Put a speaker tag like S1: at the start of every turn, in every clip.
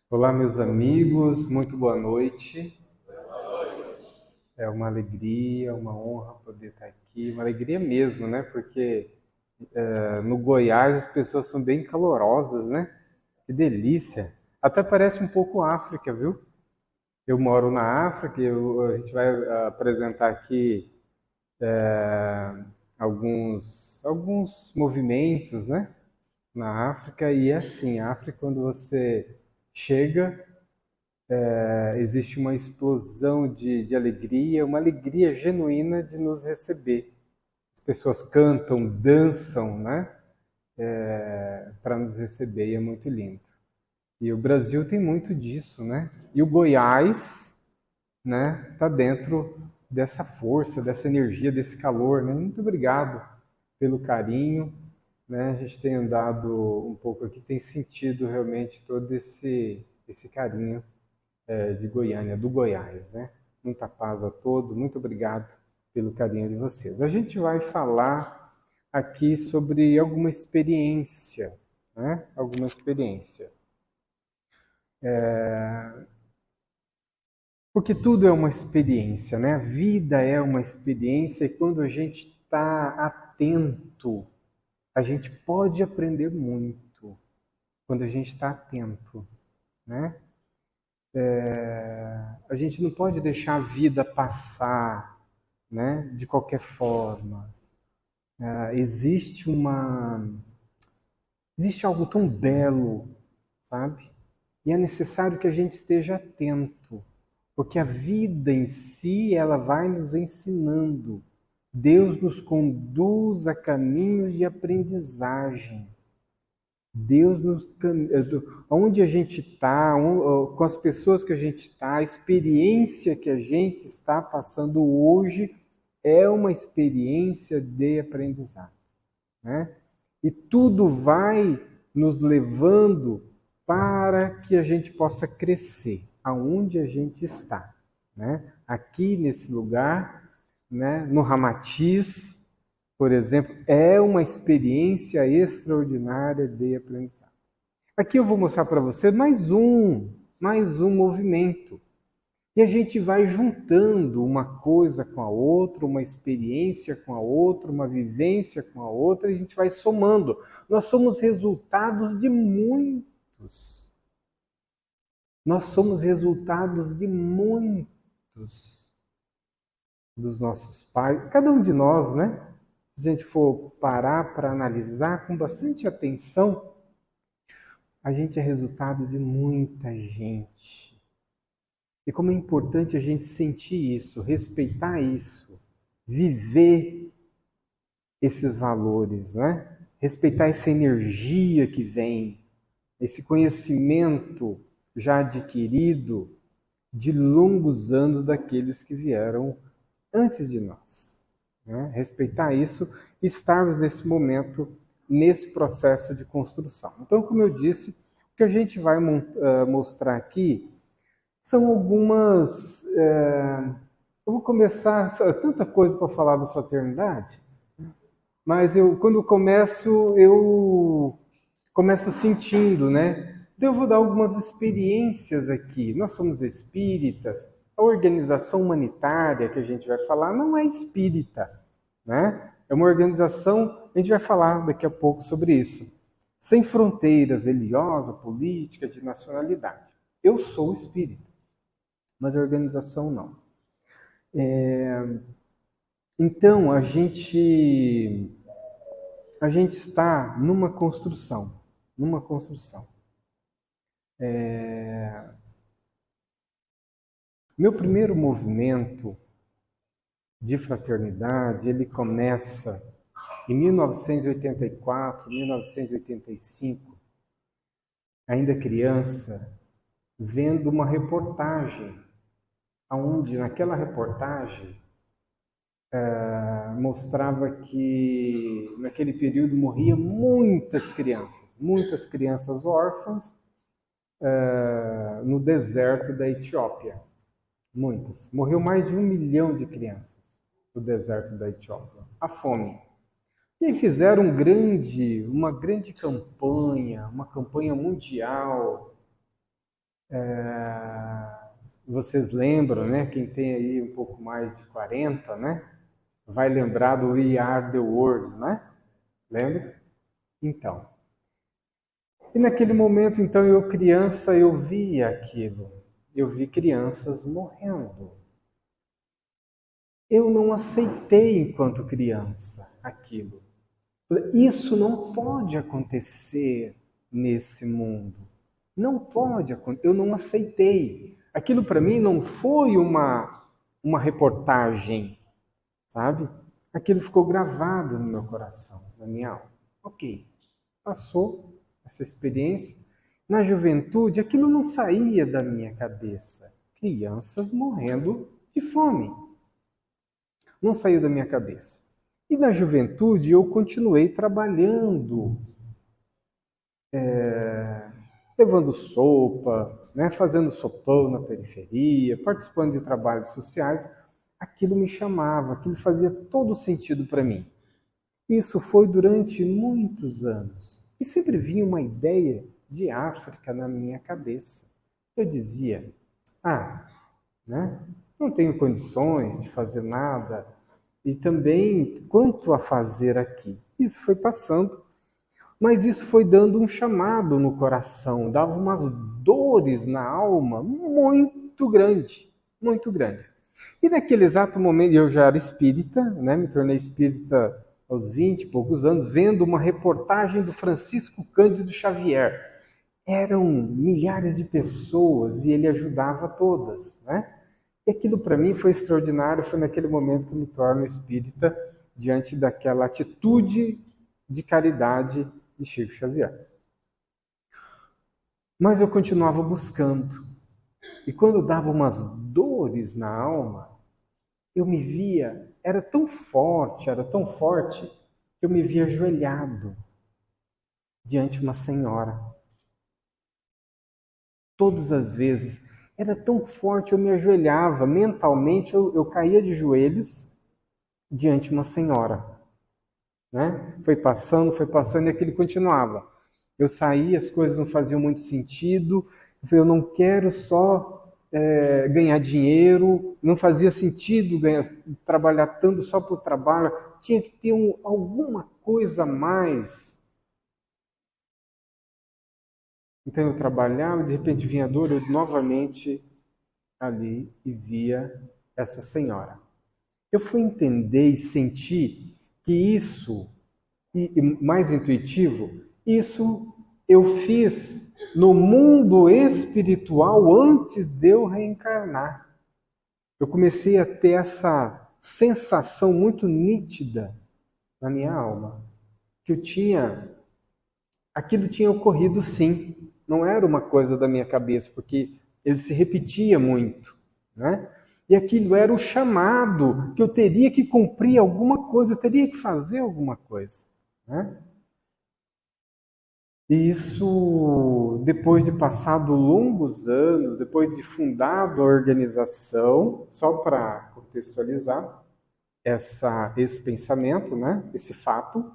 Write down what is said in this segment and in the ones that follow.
S1: Olá, meus amigos, muito boa noite. É uma alegria, uma honra poder estar aqui. Uma alegria mesmo, né? Porque no Goiás as pessoas são bem calorosas, né? Que delícia. Até parece um pouco África, viu? Eu moro na África e a gente vai apresentar aqui alguns movimentos, né? Na África. E é assim, a África, quando você chega, existe uma explosão de alegria, uma alegria genuína de nos receber. As pessoas cantam, dançam, né? Para nos receber e é muito lindo. E o Brasil tem muito disso, né? E o Goiás, né? Está dentro dessa força, dessa energia, desse calor, né? Muito obrigado pelo carinho, né? A gente tem andado um pouco aqui, tem sentido realmente todo esse carinho de Goiânia, do Goiás, né? Muita paz a todos, muito obrigado pelo carinho de vocês. A gente vai falar aqui sobre alguma experiência, né? Alguma experiência. Porque tudo é uma experiência, né? A vida é uma experiência e quando a gente está atento, a gente pode aprender muito. Quando a gente está atento, né? A gente não pode deixar a vida passar, né? De qualquer forma. Existe existe algo tão belo, sabe? E é necessário que a gente esteja atento, porque a vida em si, ela vai nos ensinando. Deus nos conduz a caminhos de aprendizagem. Deus nos onde a gente está, com as pessoas que a gente está, a experiência que a gente está passando hoje é uma experiência de aprendizado, né? E tudo vai nos levando para que a gente possa crescer aonde a gente está, né? Aqui nesse lugar, né? No Ramatiz, por exemplo, é uma experiência extraordinária de aprendizado. Aqui eu vou mostrar para você mais um movimento. E a gente vai juntando uma coisa com a outra, uma experiência com a outra, uma vivência com a outra, e a gente vai somando. Nós somos resultados de muitos. Nós somos resultados de muitos dos nossos pais, cada um de nós, né? Se a gente for parar para analisar com bastante atenção, a gente é resultado de muita gente. E como é importante a gente sentir isso, respeitar isso, viver esses valores, né? Respeitar essa energia que vem, esse conhecimento já adquirido de longos anos daqueles que vieram antes de nós. Né? Respeitar isso e estarmos nesse momento, nesse processo de construção. Então, como eu disse, o que a gente vai mostrar aqui são algumas. Eu vou começar, tanta coisa para falar da fraternidade, mas quando eu começo sentindo, né? Então eu vou dar algumas experiências aqui. Nós somos espíritas. A organização humanitária que a gente vai falar não é espírita, né? É uma organização, a gente vai falar daqui a pouco sobre isso. Sem fronteiras religiosa, política, de nacionalidade. Eu sou espírita, mas a organização não. Então a gente está numa construção. Meu primeiro movimento de fraternidade, ele começa em 1984, 1985, ainda criança, vendo uma reportagem, onde naquela reportagem mostrava que naquele período morriam muitas crianças órfãs no deserto da Etiópia. Muitas. Morreu mais de 1 milhão de crianças no deserto da Etiópia. A fome. E aí fizeram uma grande campanha, uma campanha mundial, Vocês lembram, né? Quem tem aí um pouco mais de 40, né? Vai lembrar do We Are the World, né? Lembra? Então. E naquele momento, então, eu criança, eu via aquilo. Eu vi crianças morrendo. Eu não aceitei enquanto criança aquilo. Isso não pode acontecer nesse mundo. Não pode acontecer. Eu não aceitei. Aquilo para mim não foi uma reportagem, sabe? Aquilo ficou gravado no meu coração, na minha alma. Ok, passou essa experiência. Na juventude, aquilo não saía da minha cabeça. Crianças morrendo de fome. Não saiu da minha cabeça. E na juventude eu continuei trabalhando, levando sopa, né, fazendo sopão na periferia, participando de trabalhos sociais. Aquilo me chamava, aquilo fazia todo sentido para mim. Isso foi durante muitos anos. E sempre vinha uma ideia de África na minha cabeça. Eu dizia, né, não tenho condições de fazer nada. E também, quanto a fazer aqui? Isso foi passando, mas isso foi dando um chamado no coração, dava umas dores na alma muito grande, muito grande. E naquele exato momento, eu já era espírita, né? Me tornei espírita aos 20 e poucos anos, vendo uma reportagem do Francisco Cândido Xavier. Eram milhares de pessoas e ele ajudava todas, né? E aquilo para mim foi extraordinário, foi naquele momento que eu me torno espírita, diante daquela atitude de caridade de Chico Xavier. Mas eu continuava buscando. E quando dava umas dores na alma, eu me via, era tão forte, que eu me via ajoelhado diante de uma senhora. Todas as vezes, era tão forte, eu me ajoelhava, mentalmente eu caía de joelhos diante de uma senhora. Né? Foi passando e aquilo continuava. Eu saí, as coisas não faziam muito sentido, eu não quero só ganhar dinheiro, não fazia sentido trabalhar tanto só por trabalho, tinha que ter alguma coisa a mais. Então eu trabalhava, de repente vinha a dor, eu novamente ali e via essa senhora. Eu fui entender e sentir que isso, e mais intuitivo, isso eu fiz no mundo espiritual antes de eu reencarnar. Eu comecei a ter essa sensação muito nítida na minha alma, que aquilo tinha ocorrido sim, não era uma coisa da minha cabeça, porque ele se repetia muito, né? E aquilo era o chamado, que eu teria que cumprir alguma coisa, eu teria que fazer alguma coisa, né? E isso, depois de passado longos anos, depois de fundado a organização, só para contextualizar esse pensamento, né? Esse fato,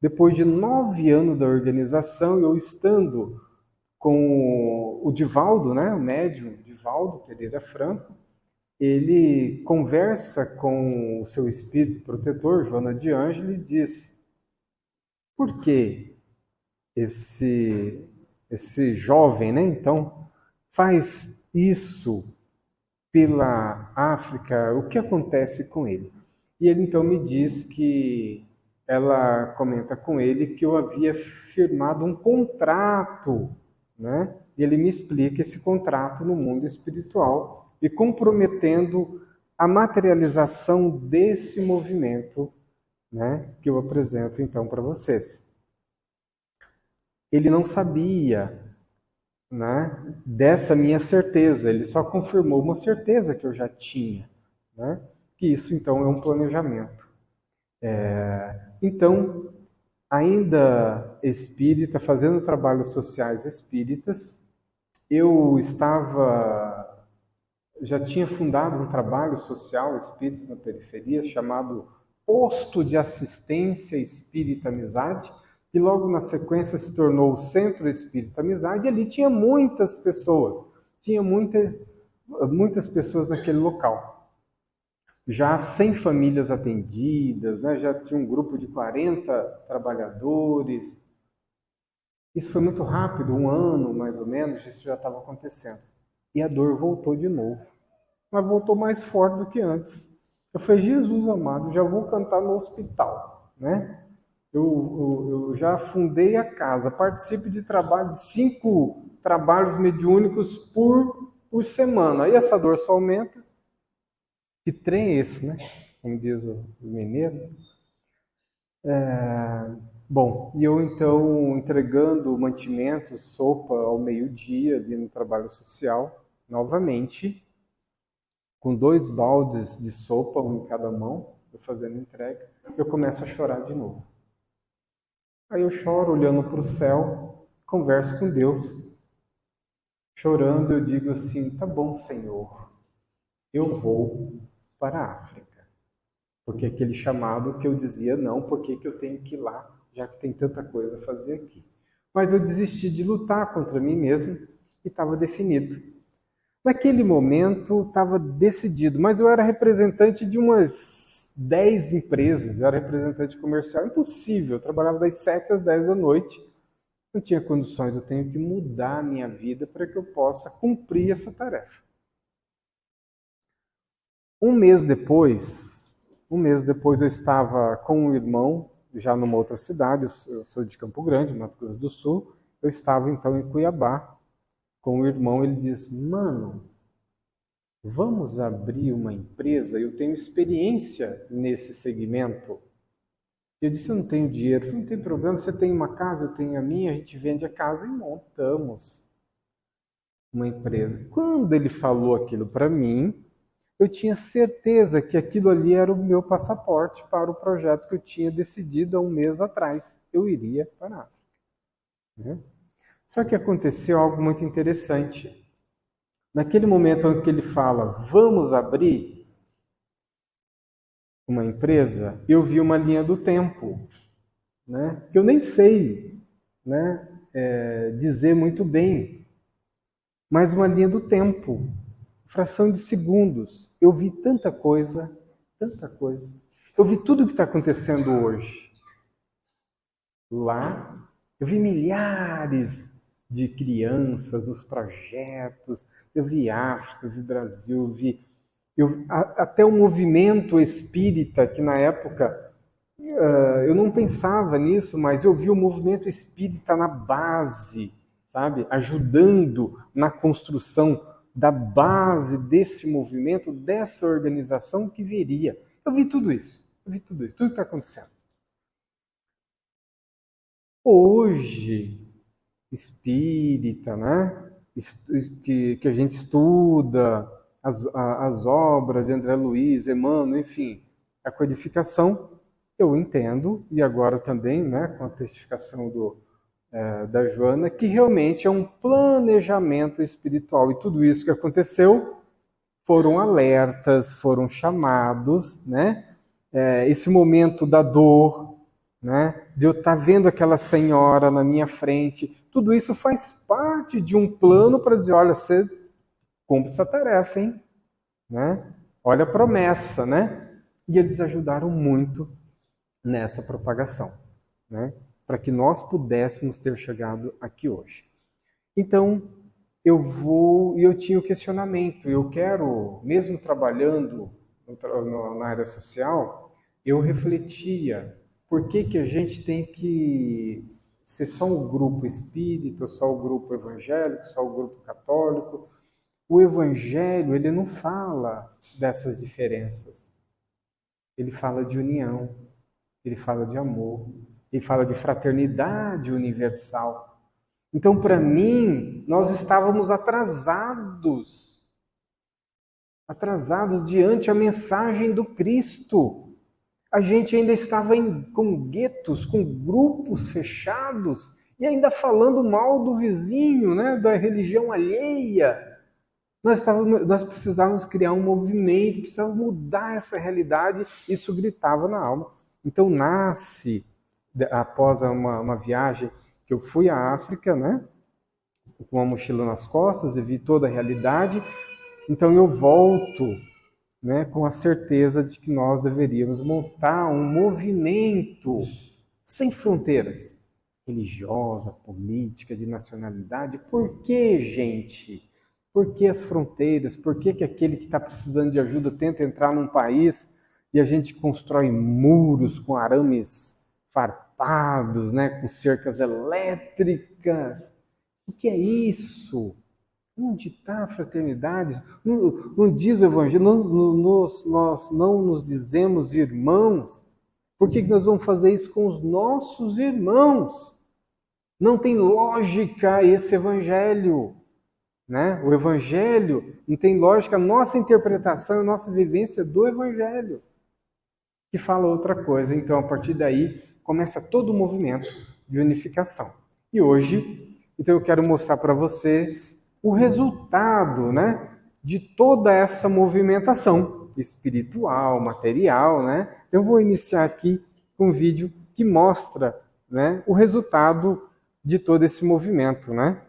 S1: depois de 9 anos da organização, eu estando com o Divaldo, né? O médium Divaldo Pereira Franco, ele conversa com o seu espírito protetor, Joana de Ângeles, e diz: por que esse jovem, né, então, faz isso pela África? O que acontece com ele? E ele então me diz que ela comenta com ele que eu havia firmado um contrato, né? E ele me explica esse contrato no mundo espiritual e comprometendo a materialização desse movimento, né, que eu apresento então para vocês. Ele não sabia, né, dessa minha certeza, ele só confirmou uma certeza que eu já tinha, né, que isso então é um planejamento. Então, ainda espírita, fazendo trabalhos sociais espíritas, eu já tinha fundado um trabalho social espírita na periferia chamado Posto de Assistência Espírita Amizade, que logo na sequência se tornou o Centro Espírita Amizade, e ali tinha muitas pessoas, muitas pessoas naquele local. Já 100 famílias atendidas, né? Já tinha um grupo de 40 trabalhadores. Isso foi muito rápido, 1 ano mais ou menos, isso já estava acontecendo. E a dor voltou de novo, mas voltou mais forte do que antes. Eu falei, Jesus amado, já vou cantar no hospital, né? Eu já fundei a casa, participo de 5 trabalhos mediúnicos por semana. Aí essa dor só aumenta. Que trem é esse, né? Como diz o mineiro. Bom, e eu então entregando mantimento, sopa ao meio-dia ali no trabalho social, novamente, com 2 baldes de sopa, um em cada mão, eu fazendo entrega, eu começo a chorar de novo. Aí eu choro olhando para o céu, converso com Deus. Chorando eu digo assim, tá bom, Senhor, eu vou para a África. Porque aquele chamado que eu dizia, não, por que eu tenho que ir lá, já que tem tanta coisa a fazer aqui. Mas eu desisti de lutar contra mim mesmo e estava definido. Naquele momento estava decidido, mas eu era representante de umas 10 empresas, eu era representante comercial, impossível, eu trabalhava das 7 às 10 da noite, não tinha condições, eu tenho que mudar a minha vida para que eu possa cumprir essa tarefa. Um mês depois eu estava com um irmão, já numa outra cidade, eu sou de Campo Grande, Mato Grosso do Sul, eu estava então em Cuiabá com o irmão, ele diz, mano, vamos abrir uma empresa, eu tenho experiência nesse segmento. Eu disse, eu não tenho dinheiro, não tem problema, você tem uma casa, eu tenho a minha, a gente vende a casa e montamos uma empresa. Quando ele falou aquilo para mim, eu tinha certeza que aquilo ali era o meu passaporte para o projeto que eu tinha decidido há um mês atrás. Eu iria para a África. Né? Só que aconteceu algo muito interessante. Naquele momento em que ele fala, vamos abrir uma empresa, eu vi uma linha do tempo, né? Que eu nem sei, né, dizer muito bem, mas uma linha do tempo, fração de segundos. Eu vi tanta coisa, tanta coisa. Eu vi tudo o que está acontecendo hoje. Lá, eu vi milhares de crianças nos projetos, eu vi África, eu vi Brasil, até o movimento espírita, que na época eu não pensava nisso, mas eu vi o movimento espírita na base, sabe? Ajudando na construção da base desse movimento, dessa organização que viria. Eu vi tudo isso, tudo que está acontecendo. Hoje, espírita, né? Que a gente estuda as obras de André Luiz, Emmanuel, enfim, a codificação, eu entendo, e agora também, né, com a testificação da Joana, que realmente é um planejamento espiritual. E tudo isso que aconteceu foram alertas, foram chamados, né? Esse momento da dor, né? De eu estar vendo aquela senhora na minha frente, tudo isso faz parte de um plano para dizer, olha, você cumpre essa tarefa, hein? Né? Olha a promessa, né? E eles ajudaram muito nessa propagação, né? Para que nós pudéssemos ter chegado aqui hoje. Então, eu tinha o questionamento, eu quero, mesmo trabalhando na área social, eu refletia, por que a gente tem que ser só um grupo espírita, só o grupo evangélico, só o grupo católico? O evangelho, ele não fala dessas diferenças. Ele fala de união, ele fala de amor, ele fala de fraternidade universal. Então, para mim, nós estávamos atrasados diante a mensagem do Cristo. A gente ainda estava com guetos, com grupos fechados, e ainda falando mal do vizinho, né, da religião alheia. Nós precisávamos criar um movimento, precisávamos mudar essa realidade, isso gritava na alma. Então nasce após uma viagem que eu fui à África, né? Com uma mochila nas costas e vi toda a realidade. Então eu volto, né, com a certeza de que nós deveríamos montar um movimento sem fronteiras, religiosa, política, de nacionalidade. Por que, gente? Por que as fronteiras? Por que, que aquele que está precisando de ajuda tenta entrar num país e a gente constrói muros com arames farpados, né, com cercas elétricas? O que é isso? Onde está a fraternidade? Não diz o Evangelho, nós não nos dizemos irmãos. Por que nós vamos fazer isso com os nossos irmãos? Não tem lógica esse Evangelho. Né? O Evangelho não tem lógica, a nossa interpretação, a nossa vivência do Evangelho, que fala outra coisa. Então, a partir daí, começa todo o movimento de unificação. E hoje, então, eu quero mostrar para vocês o resultado, né, de toda essa movimentação espiritual, material, né? Eu vou iniciar aqui com um vídeo que mostra, né, o resultado de todo esse movimento, né?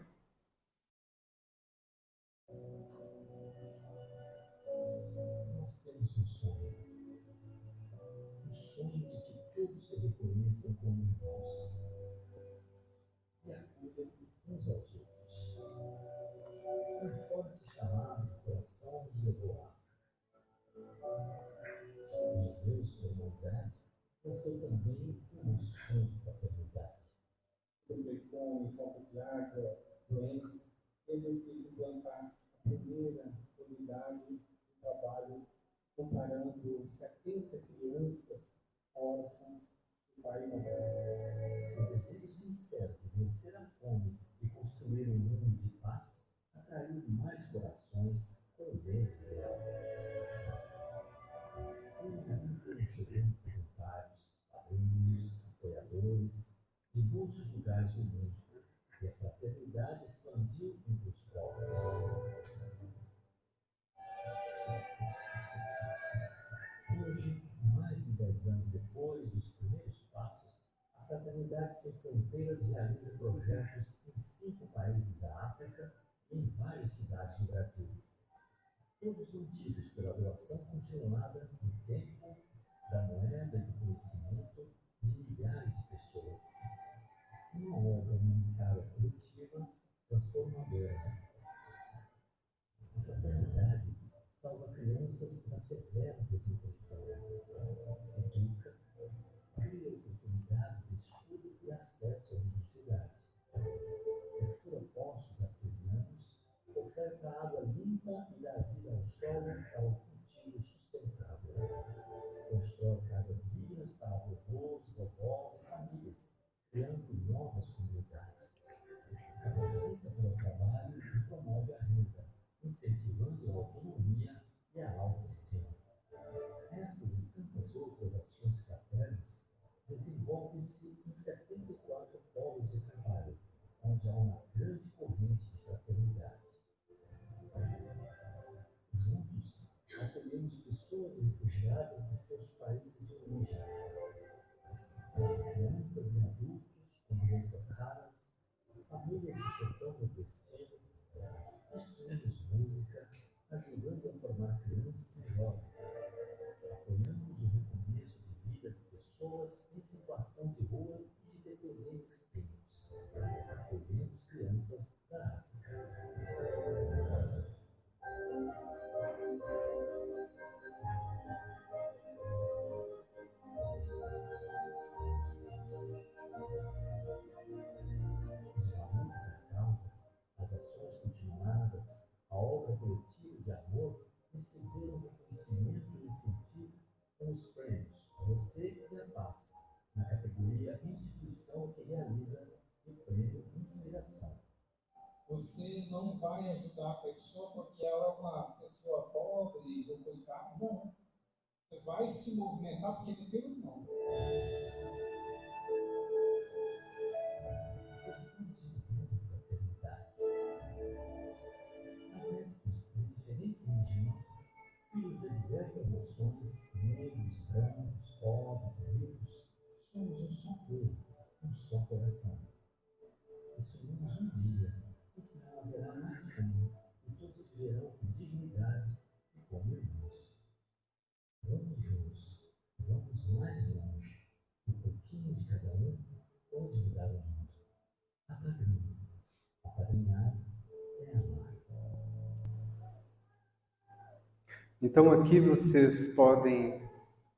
S1: Então aqui vocês podem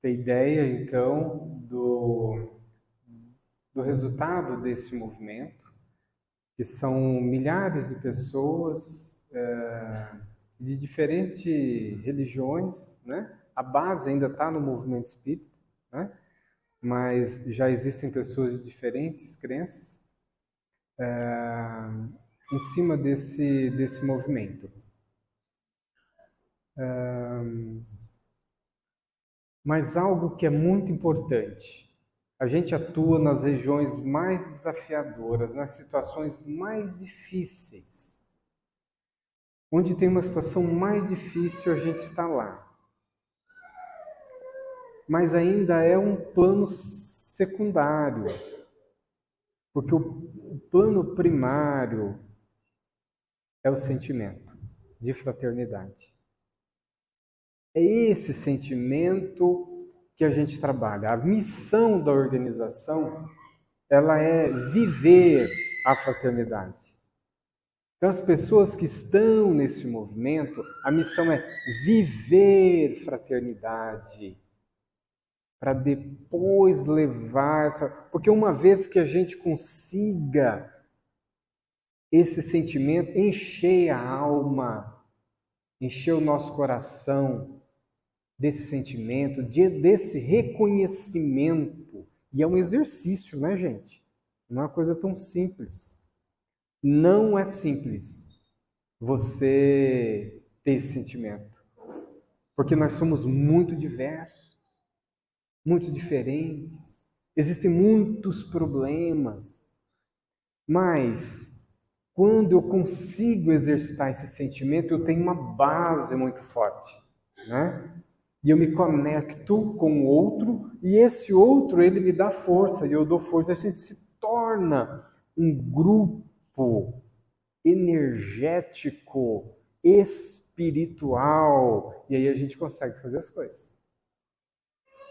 S1: ter ideia, então, do resultado desse movimento, que são milhares de pessoas de diferentes religiões, né? A base ainda está no movimento espírita, né? Mas já existem pessoas de diferentes crenças em cima desse movimento. Mas algo que é muito importante, a gente atua nas regiões mais desafiadoras, nas situações mais difíceis. Onde tem uma situação mais difícil, a gente está lá. Mas ainda é um plano secundário, porque o plano primário é o sentimento de fraternidade. É esse sentimento que a gente trabalha. A missão da organização, ela é viver a fraternidade. Então, as pessoas que estão nesse movimento, a missão é viver fraternidade, para depois levar essa. Porque uma vez que a gente consiga esse sentimento, encher a alma, encher o nosso coração desse sentimento, desse reconhecimento. E é um exercício, né, gente? Não é uma coisa tão simples. Não é simples você ter esse sentimento. Porque nós somos muito diversos, muito diferentes. Existem muitos problemas. Mas quando eu consigo exercitar esse sentimento, eu tenho uma base muito forte, né? E eu me conecto com o outro, e esse outro, ele me dá força, e eu dou força, a gente se torna um grupo energético, espiritual, e aí a gente consegue fazer as coisas.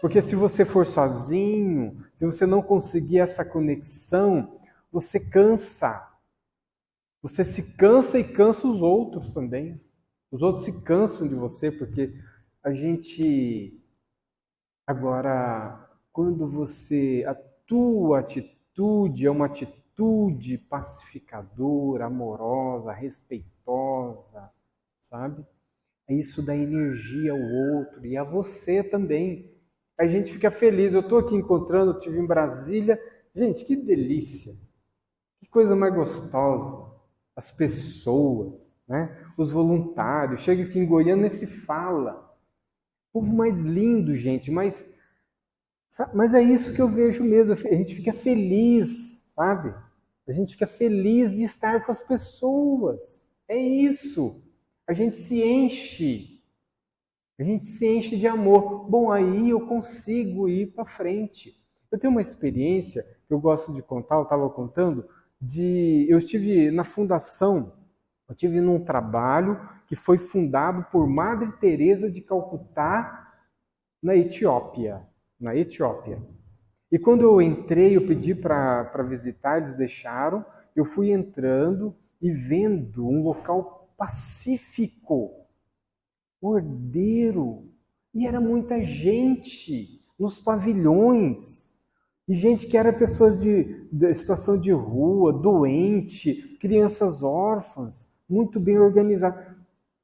S1: Porque se você for sozinho, se você não conseguir essa conexão, você cansa. Você se cansa e cansa os outros também. Os outros se cansam de você, porque a gente. Agora, quando a tua atitude é uma atitude pacificadora, amorosa, respeitosa, sabe? Isso dá energia ao outro e a você também. A gente fica feliz. Eu estou aqui encontrando, eu estive em Brasília. Gente, que delícia! Que coisa mais gostosa. As pessoas, né? Os voluntários. Chega aqui em Goiânia e se fala. Povo mais lindo, gente, mas é isso que eu vejo mesmo. A gente fica feliz, sabe? A gente fica feliz de estar com as pessoas. É isso. A gente se enche. A gente se enche de amor. Bom, aí eu consigo ir para frente. Eu tenho uma experiência que eu gosto de contar, eu estava contando, eu estive na fundação, eu estive num trabalho que foi fundado por Madre Teresa de Calcutá, na Etiópia. Na Etiópia. E quando eu entrei, eu pedi para visitar, eles deixaram, eu fui entrando e vendo um local pacífico, ordeiro, e era muita gente nos pavilhões, e gente que era pessoas de situação de rua, doente, crianças órfãs, muito bem organizado,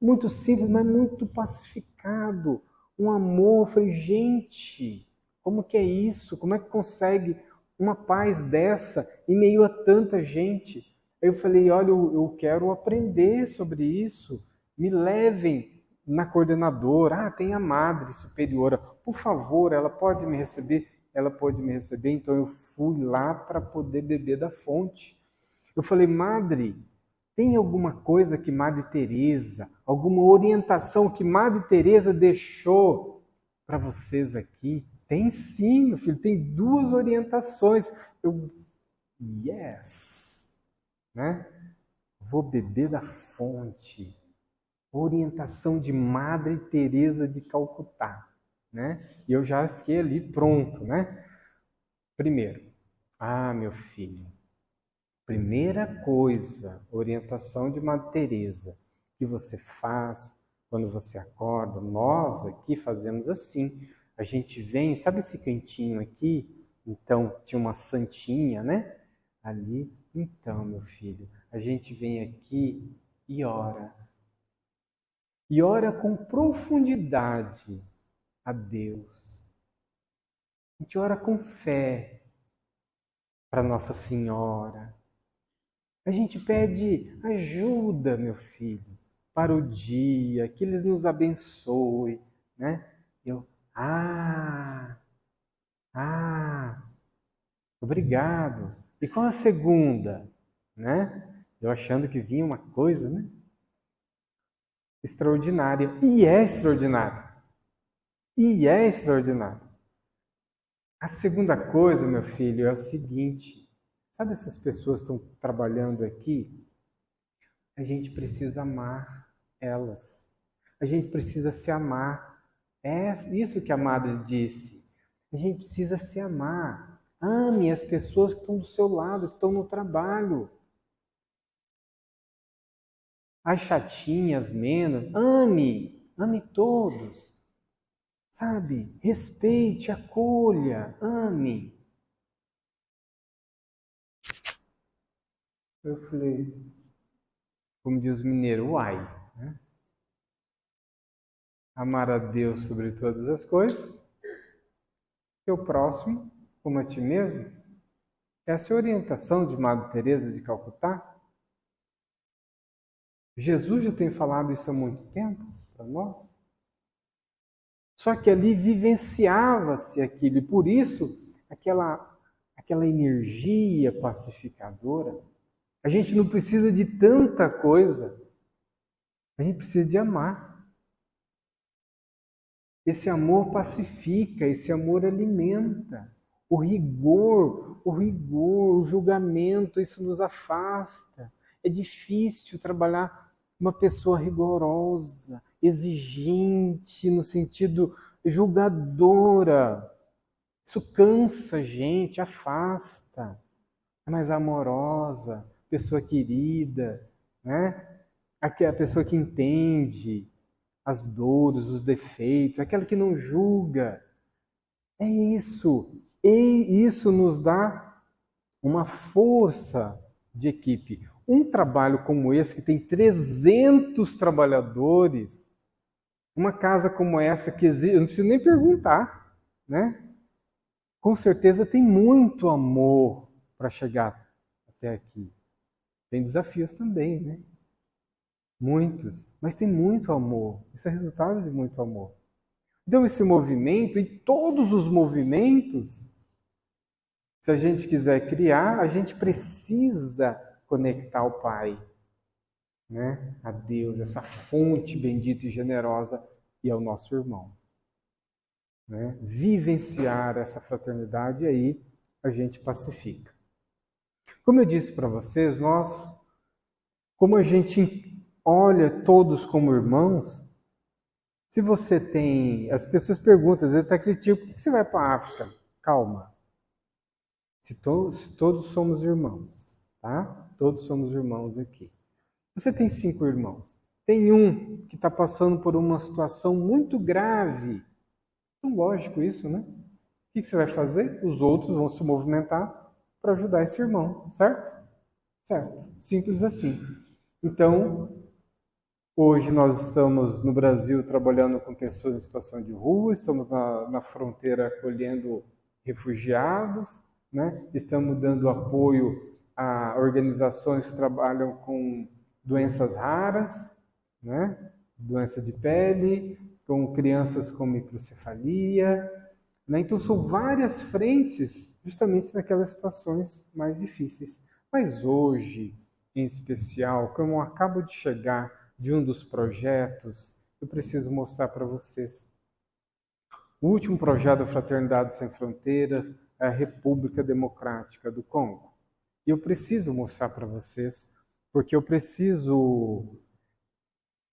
S1: muito simples, mas muito pacificado, um amor. Eu falei, gente, como que é isso? Como é que consegue uma paz dessa em meio a tanta gente? Aí eu falei, olha, eu quero aprender sobre isso, me levem na coordenadora, tem a madre superiora, por favor, ela pode me receber? Ela pode me receber, então eu fui lá para poder beber da fonte. Eu falei, madre, tem alguma coisa que Madre Teresa, alguma orientação que Madre Teresa deixou para vocês aqui? Tem sim, meu filho, tem 2 orientações. Yes, né? Vou beber da fonte. Orientação de Madre Teresa de Calcutá, né? E eu já fiquei ali pronto, né? Primeiro, meu filho, primeira coisa, orientação de Madre Teresa, que você faz, quando você acorda, nós aqui fazemos assim. A gente vem, sabe esse cantinho aqui? Então, tinha uma santinha, né? Ali. Então, meu filho, a gente vem aqui e ora. E ora com profundidade a Deus. A gente ora com fé para Nossa Senhora. A gente pede ajuda, meu filho, para o dia, que eles nos abençoe, né? Eu, obrigado. E qual a segunda, né? Eu achando que vinha uma coisa, né? Extraordinária. E é extraordinário. E é extraordinário. A segunda coisa, meu filho, é o seguinte. Sabe essas pessoas que estão trabalhando aqui? A gente precisa amar elas. A gente precisa se amar. É isso que a madre disse. A gente precisa se amar. Ame as pessoas que estão do seu lado, que estão no trabalho. As chatinhas, menos. Ame. Ame todos. Sabe? Respeite, acolha, ame. Eu falei, como diz o mineiro, uai. Né? Amar a Deus sobre todas as coisas, teu próximo como a ti mesmo. Essa é a orientação de Madre Teresa de Calcutá. Jesus já tem falado isso há muito tempo para nós. Só que ali vivenciava-se aquilo, e por isso aquela energia pacificadora. A gente não precisa de tanta coisa, a gente precisa de amar. Esse amor pacifica, esse amor alimenta. O rigor, o julgamento, isso nos afasta. É difícil trabalhar uma pessoa rigorosa, exigente, no sentido julgadora. Isso cansa a gente, afasta. É mais amorosa, pessoa querida, né? A pessoa que entende as dores, os defeitos, aquela que não julga. É isso. E isso nos dá uma força de equipe. Um trabalho como esse, que tem 300 trabalhadores, uma casa como essa que exige, eu não preciso nem perguntar, né? Com certeza tem muito amor para chegar até aqui. Tem desafios também, né? Muitos, mas tem muito amor. Isso é resultado de muito amor. Então, esse movimento e todos os movimentos, se a gente quiser criar, a gente precisa conectar ao Pai, né? A Deus, essa fonte bendita e generosa, e ao nosso irmão. Né? Vivenciar essa fraternidade, e aí a gente pacifica. Como eu disse para vocês, como a gente olha todos como irmãos, se você tem... As pessoas perguntam, às vezes até criticam, por que você vai para a África? Calma. Se todos somos irmãos, tá? Todos somos irmãos aqui. Você tem 5 irmãos. Tem um que está passando por uma situação muito grave. Então, lógico isso, né? O que você vai fazer? Os outros vão se movimentar para ajudar esse irmão, certo? Certo. Simples assim. Então, hoje nós estamos no Brasil trabalhando com pessoas em situação de rua, estamos na fronteira acolhendo refugiados, né? Estamos dando apoio a organizações que trabalham com doenças raras, né? Doença de pele, com crianças com microcefalia. Né? Então são várias frentes justamente naquelas situações mais difíceis. Mas hoje, em especial, como eu acabo de chegar de um dos projetos, eu preciso mostrar para vocês. O último projeto da Fraternidade Sem Fronteiras é a República Democrática do Congo. E eu preciso mostrar para vocês, porque eu preciso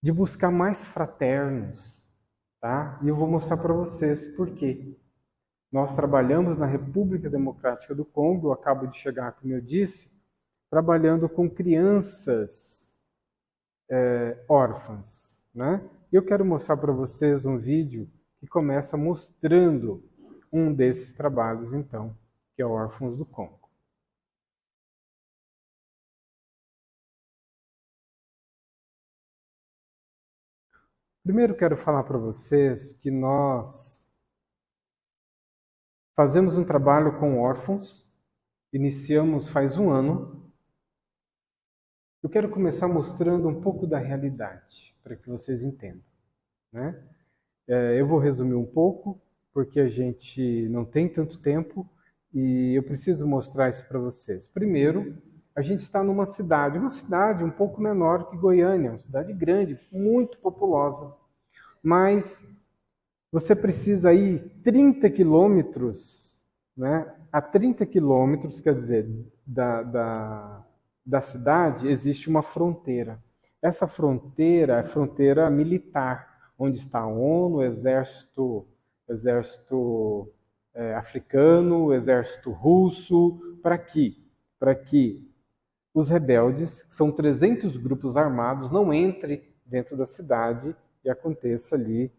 S1: de buscar mais fraternos, tá? E eu vou mostrar para vocês por quê. Nós trabalhamos na República Democrática do Congo, eu acabo de chegar, como eu disse, trabalhando com crianças órfãs. né? E eu quero mostrar para vocês um vídeo que começa mostrando um desses trabalhos, então, que é o Órfãos do Congo. Primeiro quero falar para vocês que nós fazemos um trabalho com órfãos, iniciamos faz um ano. Eu quero começar mostrando um pouco da realidade, para que vocês entendam, né? Eu vou resumir um pouco, porque a gente não tem tanto tempo e eu preciso mostrar isso para vocês. Primeiro, a gente está numa cidade um pouco menor que Goiânia, uma cidade grande, muito populosa, mas você precisa ir 30 quilômetros, né? A 30 quilômetros, quer dizer, da cidade, existe uma fronteira. Essa fronteira é a fronteira militar, onde está a ONU, o exército africano, o exército russo, para quê? Para que os rebeldes, que são 300 grupos armados, não entrem dentro da cidade e aconteça ali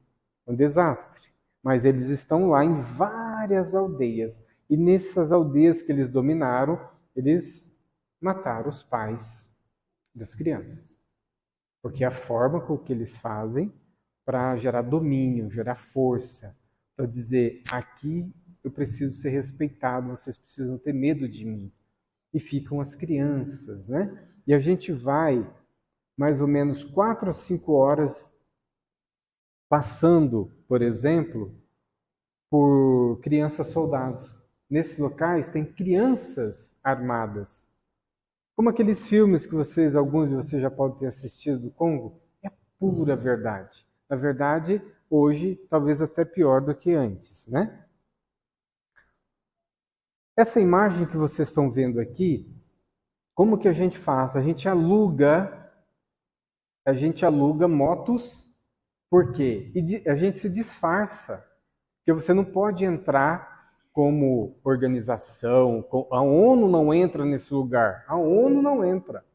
S1: um desastre. Mas eles estão lá em várias aldeias. E nessas aldeias que eles dominaram, eles mataram os pais das crianças. Porque é a forma com que eles fazem para gerar domínio, gerar força, para dizer, aqui eu preciso ser respeitado, vocês precisam ter medo de mim. E ficam as crianças, né? E a gente vai mais ou menos 4 a 5 horas passando, por exemplo, por crianças soldados. Nesses locais tem crianças armadas. Como aqueles filmes que alguns de vocês já podem ter assistido do Congo, é pura verdade. Na verdade, hoje, talvez até pior do que antes, né? Essa imagem que vocês estão vendo aqui, como que a gente faz? A gente aluga motos, por quê? E a gente se disfarça, porque você não pode entrar como organização, a ONU não entra nesse lugar, a ONU não entra,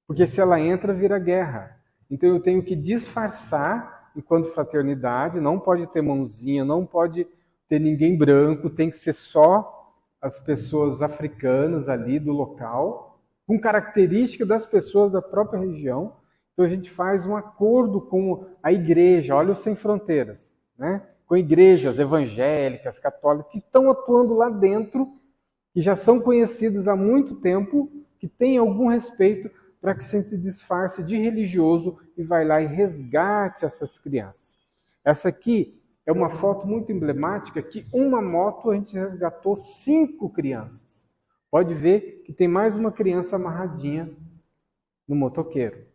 S1: porque se ela entra, vira guerra. Então eu tenho que disfarçar enquanto fraternidade, não pode ter mãozinha, não pode ter ninguém branco, tem que ser só as pessoas africanas ali do local, com característica das pessoas da própria região. Então a gente faz um acordo com a igreja, olha o Sem Fronteiras, né? Com igrejas evangélicas, católicas, que estão atuando lá dentro, que já são conhecidas há muito tempo, que têm algum respeito, para que a gente se disfarce de religioso e vai lá e resgate essas crianças. Essa aqui é uma foto muito emblemática, que uma moto a gente resgatou 5 crianças. Pode ver que tem mais uma criança amarradinha no motoqueiro,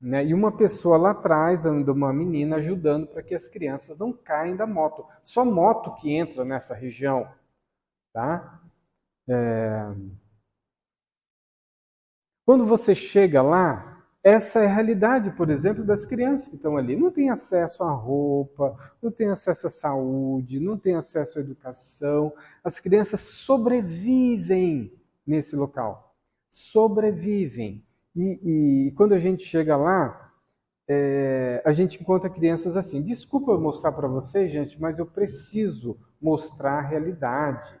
S1: né? E uma pessoa lá atrás, uma menina, ajudando para que as crianças não caem da moto. Só moto que entra nessa região, tá? Quando você chega lá, essa é a realidade, por exemplo, das crianças que estão ali. Não tem acesso à roupa, não tem acesso à saúde, não tem acesso à educação. As crianças sobrevivem nesse local. Sobrevivem. E quando a gente chega lá, a gente encontra crianças assim. Desculpa eu mostrar para vocês, gente, mas eu preciso mostrar a realidade.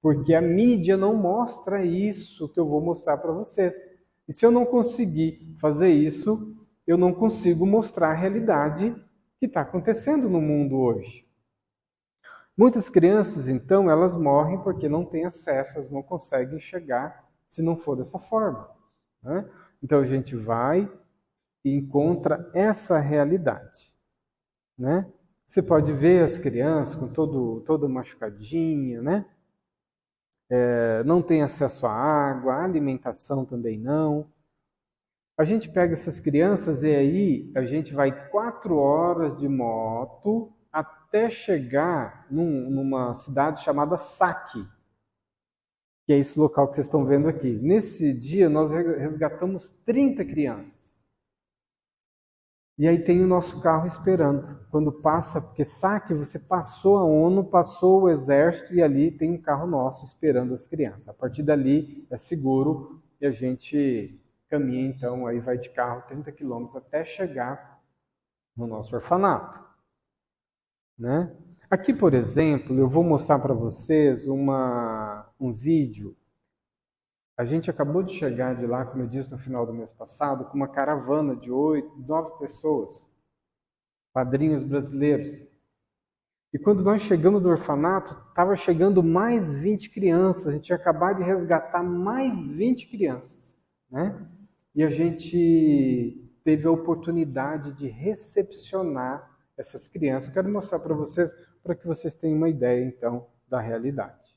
S1: Porque a mídia não mostra isso que eu vou mostrar para vocês. E se eu não conseguir fazer isso, eu não consigo mostrar a realidade que está acontecendo no mundo hoje. Muitas crianças, então, elas morrem porque não têm acesso, elas não conseguem chegar se não for dessa forma, né? Então a gente vai e encontra essa realidade, né? Você pode ver as crianças com toda machucadinha, né? Não tem acesso à água, à alimentação também não. A gente pega essas crianças e aí a gente vai 4 horas de moto até chegar numa cidade chamada Sake, que é esse local que vocês estão vendo aqui. Nesse dia nós resgatamos 30 crianças. E aí tem o nosso carro esperando. Quando passa, porque Sake, você passou a ONU, passou o exército e ali tem um carro nosso esperando as crianças. A partir dali é seguro e a gente caminha então, aí vai de carro 30 quilômetros até chegar no nosso orfanato, né? Aqui, por exemplo, eu vou mostrar para vocês um vídeo. A gente acabou de chegar de lá, como eu disse no final do mês passado, com uma caravana de 8, 9 pessoas, padrinhos brasileiros. E quando nós chegamos no orfanato, estava chegando mais 20 crianças. A gente tinha acabado de resgatar mais 20 crianças, né? E a gente teve a oportunidade de recepcionar essas crianças. Eu quero mostrar para que vocês tenham uma ideia, então, da realidade.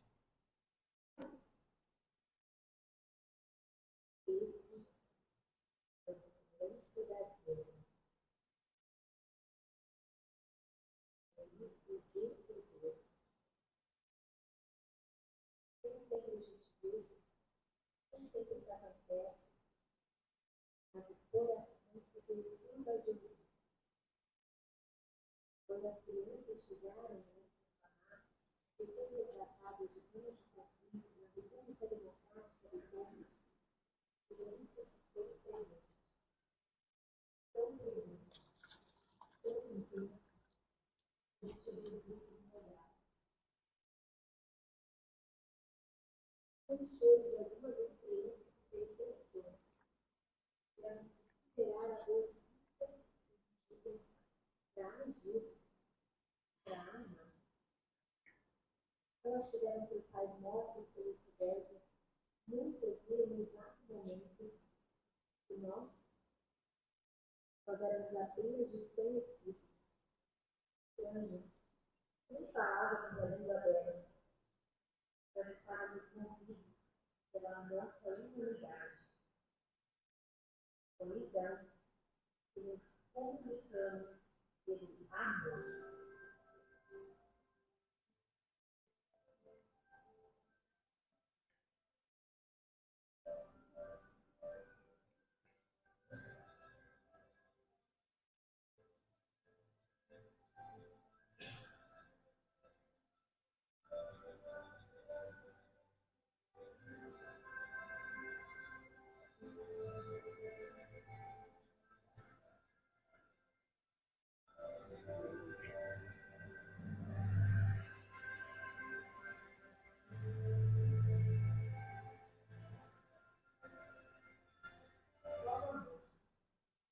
S1: Quando as crianças chegaram, foi retratado de todas as países, na República Democrática do Congo, e crianças foi presente. Tão presente, tão intenso, que chegou grupos molhados. O choro de algumas das crianças fez seleção, para superar a dor para agir, para amar. Elas tiveram seus pais mortos pelos rebeldes, muitas viram no exato momento que nós éramos apenas desconhecidos, estranhos, nem falávamos a língua delas, nós estávamos movidos pela nossa humanidade. Então, que nos comunicamos pelo amor.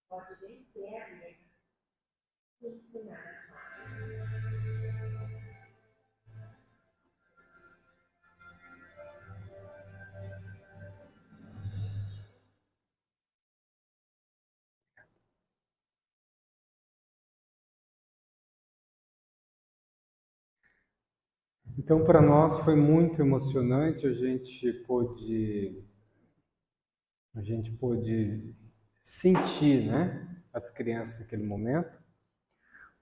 S1: Pode vencer e ensinar a paz. Então, para nós foi muito emocionante, a gente pôde sentir, né, as crianças naquele momento.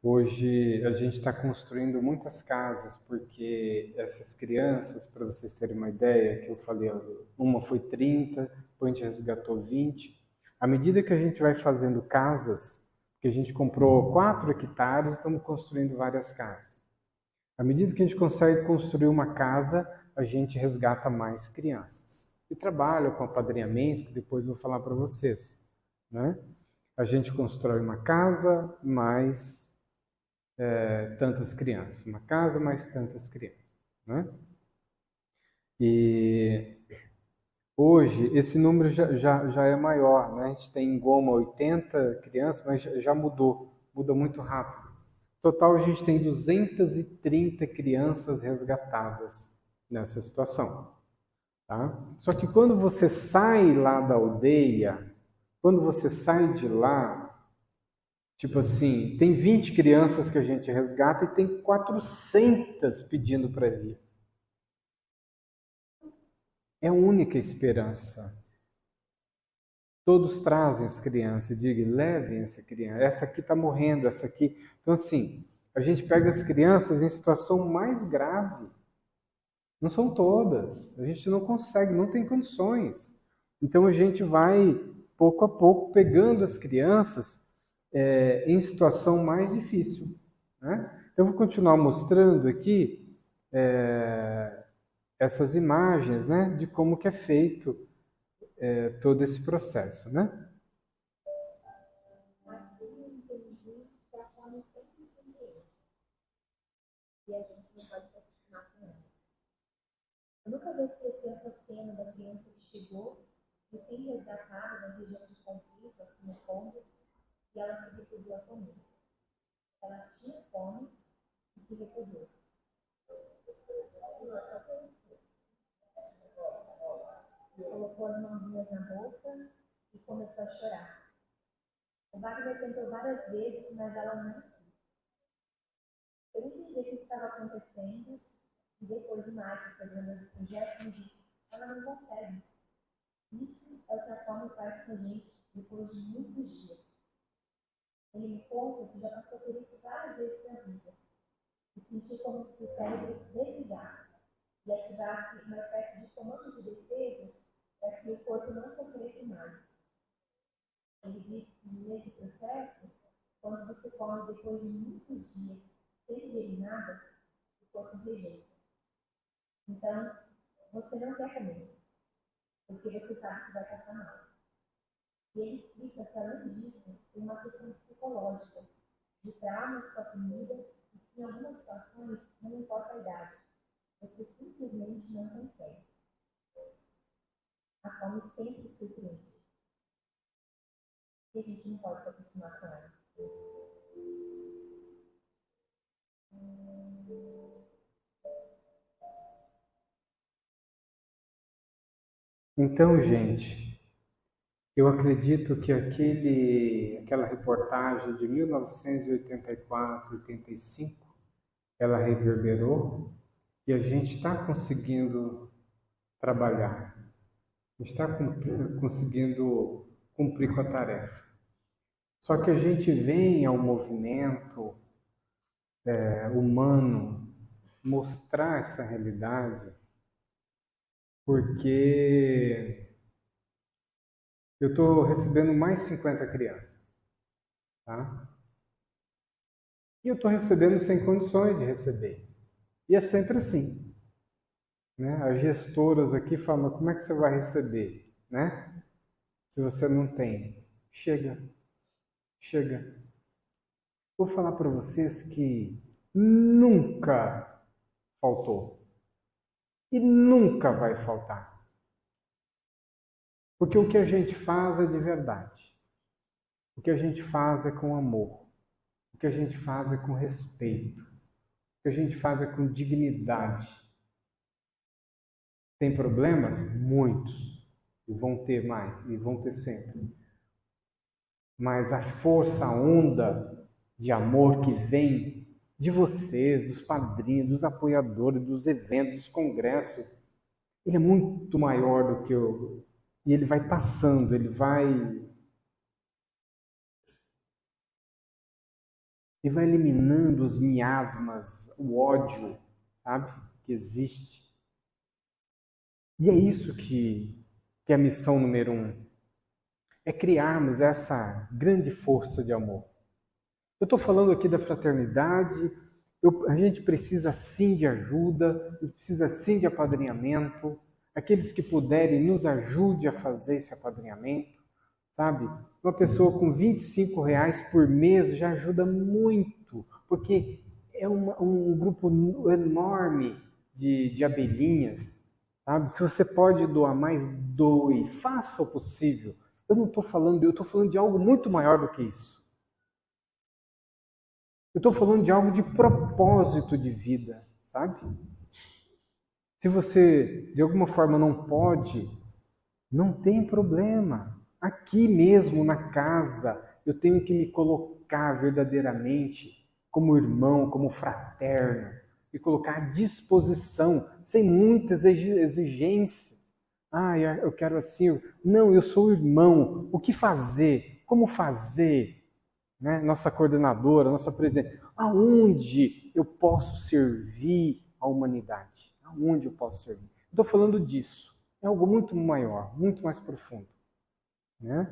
S1: Hoje a gente está construindo muitas casas, porque essas crianças, para vocês terem uma ideia, que eu falei, uma foi 30, depois a gente resgatou 20. À medida que a gente vai fazendo casas, que a gente comprou 4 hectares, estamos construindo várias casas. À medida que a gente consegue construir uma casa, a gente resgata mais crianças. E trabalha com apadrinhamento, que depois eu vou falar para vocês, né? A gente constrói uma casa, mais tantas crianças. Uma casa, mais tantas crianças, né? E hoje esse número já é maior, né? A gente tem em Goma 80 crianças, mas já mudou, muda muito rápido. Total, a gente tem 230 crianças resgatadas nessa situação. Tá? Só que quando você sai lá da aldeia, quando você sai de lá, tipo assim, tem 20 crianças que a gente resgata e tem 400 pedindo para vir. É a única esperança. Todos trazem as crianças e digam, levem essa criança. Essa aqui está morrendo, essa aqui. Então, assim, a gente pega as crianças em situação mais grave. Não são todas. A gente não consegue, não tem condições. Então, a gente vai, pouco a pouco, pegando as crianças em situação mais difícil, né? Então, eu vou continuar mostrando aqui essas imagens, né, de como que é feito todo esse processo, né?
S2: fome sempre surpreende. E a gente não pode se acostumar com ela. Eu nunca vou esquecer essa cena da criança que chegou, recém-resgatada na região de conflito, aqui no Congo, e ela se recusou a comer. Ela tinha fome e se recusou. Colocou as mãozinhas na boca e começou a chorar. O Wagner tentou várias vezes, mas ela não quis. Eu entendi o que estava acontecendo e depois o Michael, fazendo o gesto, me disse: ela não consegue. Isso é o que a fome faz com a gente depois de muitos dias. Ele me conta que já passou por isso várias vezes na vida e sentiu como se o cérebro desligasse e ativasse uma espécie de comando de defesa para que o corpo não sofresse mais. Ele disse que nesse processo, quando você come depois de muitos dias sem digerir nada, o corpo rejeita. Então, você não quer comer, porque você sabe que vai passar mal. E ele explica que, além disso, tem uma questão psicológica, de traumas com a comida, e que em algumas situações, não importa a idade, você simplesmente não consegue. A fome sempre surpreende. E a gente não pode se acostumar com ela.
S1: Então, gente, eu acredito que aquela reportagem de 1984, 85, ela reverberou e a gente está conseguindo trabalhar, a gente está conseguindo cumprir com a tarefa. Só que a gente vem ao movimento humano mostrar essa realidade porque eu estou recebendo mais 50 crianças, tá? E eu estou recebendo sem condições de receber. E é sempre assim, né? As gestoras aqui falam: como é que você vai receber, né? Se você não tem. Chega, chega. Vou falar para vocês que nunca faltou. E nunca vai faltar. Porque o que a gente faz é de verdade. O que a gente faz é com amor. O que a gente faz é com respeito. O que a gente faz é com dignidade. Tem problemas? Muitos. E vão ter mais, e vão ter sempre. Mas a força, a onda de amor que vem de vocês, dos padrinhos, dos apoiadores, dos eventos, dos congressos, ele é muito maior do que eu. E ele vai passando, ele vai eliminando os miasmas, o ódio, sabe, que existe. E é isso que é a missão número 1. É criarmos essa grande força de amor. Eu estou falando aqui da fraternidade, a gente precisa sim de ajuda, precisa sim de apadrinhamento. Aqueles que puderem, nos ajude a fazer esse apadrinhamento, sabe? Uma pessoa com R$ 25 por mês já ajuda muito, porque é um grupo enorme de abelhinhas, sabe? Se você pode doar mais, doe, faça o possível. Eu estou falando de algo muito maior do que isso. Eu estou falando de algo de propósito de vida, sabe? Se você, de alguma forma, não pode, não tem problema. Aqui mesmo na casa, eu tenho que me colocar verdadeiramente como irmão, como fraterno, me colocar à disposição, sem muitas exigências. Ah, eu quero assim. Não, eu sou irmão. O que fazer? Como fazer? Né? Nossa coordenadora, nossa presidente, aonde eu posso servir a humanidade? Aonde eu posso servir? Estou falando disso. É algo muito maior, muito mais profundo. Né?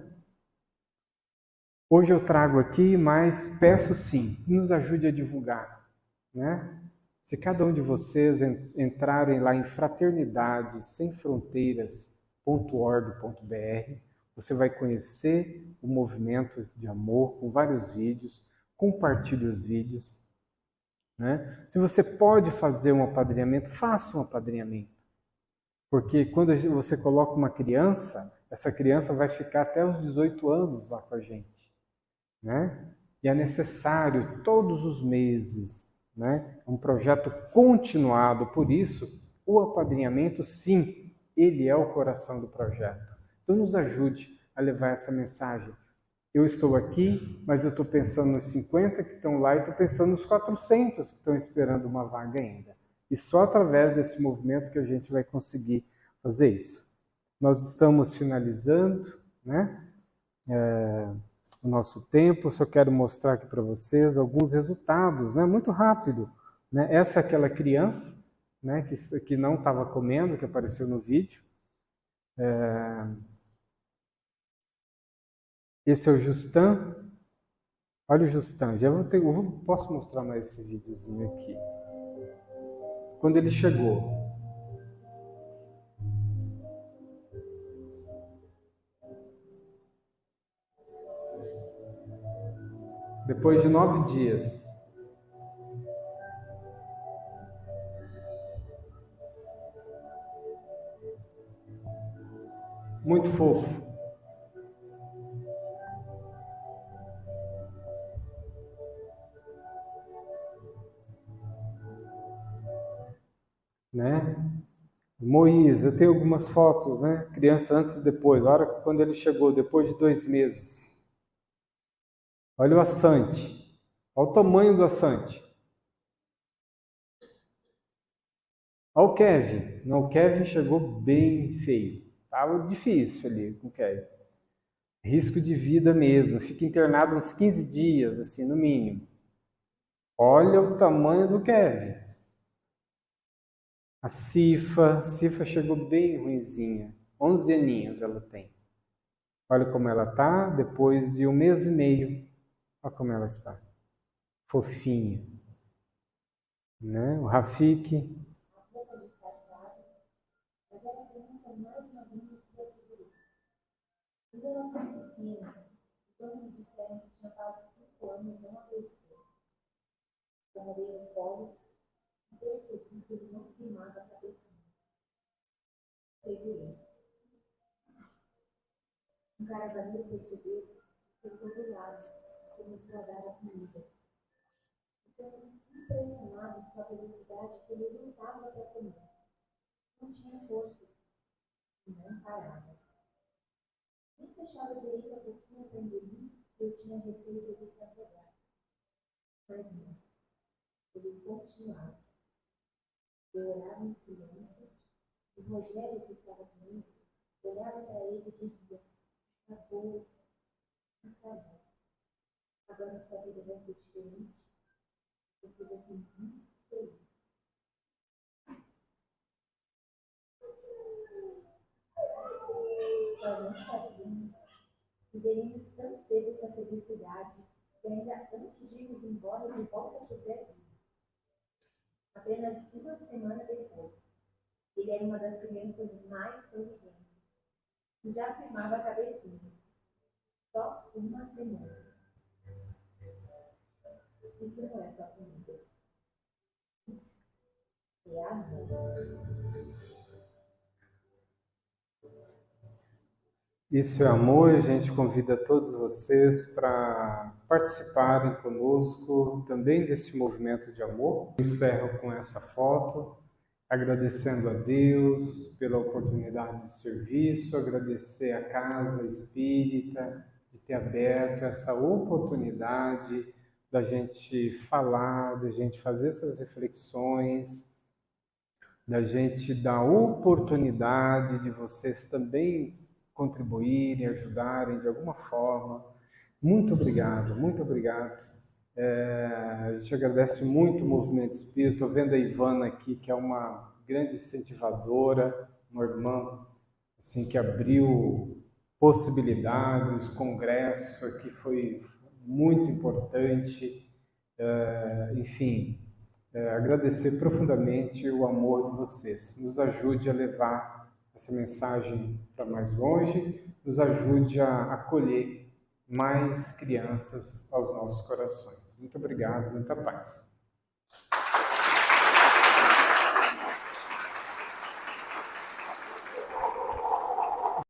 S1: Hoje eu trago aqui, mas peço sim, nos ajude a divulgar. Né? Se cada um de vocês entrarem lá em fraternidadessemfronteiras.org.br, você vai conhecer o movimento de amor com vários vídeos, compartilhe os vídeos, né? Se você pode fazer um apadrinhamento, faça um apadrinhamento. Porque quando você coloca uma criança, essa criança vai ficar até os 18 anos lá com a gente, né? E é necessário todos os meses, né? Um projeto continuado. Por isso, o apadrinhamento, sim, ele é o coração do projeto. Então nos ajude a levar essa mensagem. Eu estou aqui, mas eu estou pensando nos 50 que estão lá e estou pensando nos 400 que estão esperando uma vaga ainda. E só através desse movimento que a gente vai conseguir fazer isso. Nós estamos finalizando, né, o nosso tempo. Só quero mostrar aqui para vocês alguns resultados, né, muito rápido. Né? Essa é aquela criança, né, que não estava comendo, que apareceu no vídeo. Esse é o Justin. Olha o Justin. Posso mostrar mais esse videozinho aqui. Quando ele chegou. Depois de 9 dias. Muito fofo. Né? Moisés, eu tenho algumas fotos, né? Criança antes e depois. A hora quando ele chegou, depois de 2 meses. Olha o Assante. Olha o tamanho do Assante. Olha o Kevin. Não, o Kevin chegou bem feio. Estava difícil ali com o Kevin. Risco de vida mesmo. Fica internado uns 15 dias, assim, no mínimo. Olha o tamanho do Kevin. A Cifa chegou bem ruinzinha. 11 aninhos ela tem. Olha como ela tá depois de 1 mês e meio. Olha como ela está. Fofinha. Né? O Rafik.
S2: Um cara dali percebeu, ficou do lado, começou a dar a comida. Ficamos impressionados com a velocidade que ele lutava para comer. Não tinha forças e não parava. Nem fechava direito a boquinha para engolir, eu tinha receio de ele se afogar. Mas não, ele continuava. Eu olhava em silêncio e Rogério, que estava comigo, olhava para ele e dizia: acabou, acabou. Agora sua vida vai ser diferente. Você vai ser muito feliz. Nós não sabíamos que veríamos tão cedo essa felicidade que ainda antes de irmos embora de volta para o Brasil. Apenas 1 semana depois, ele era uma das crianças mais sorridentes e já firmava a cabecinha. Só 1 semana. Isso não é só comida. Isso é amor.
S1: Isso é amor. A gente convida todos vocês para participarem conosco também desse movimento de amor. Encerro com essa foto, agradecendo a Deus pela oportunidade de serviço, agradecer a Casa Espírita de ter aberto essa oportunidade da gente falar, da gente fazer essas reflexões, da gente dar oportunidade de vocês também contribuírem, ajudarem de alguma forma. Muito obrigado, muito obrigado. A gente agradece muito o Movimento Espírita. Estou vendo a Ivana aqui, que é uma grande incentivadora, uma irmã assim, que abriu possibilidades, congresso aqui foi muito importante. Enfim, agradecer profundamente o amor de vocês. Nos ajude a levar essa mensagem para mais longe, nos ajude a acolher mais crianças aos nossos corações. Muito obrigado, muita paz.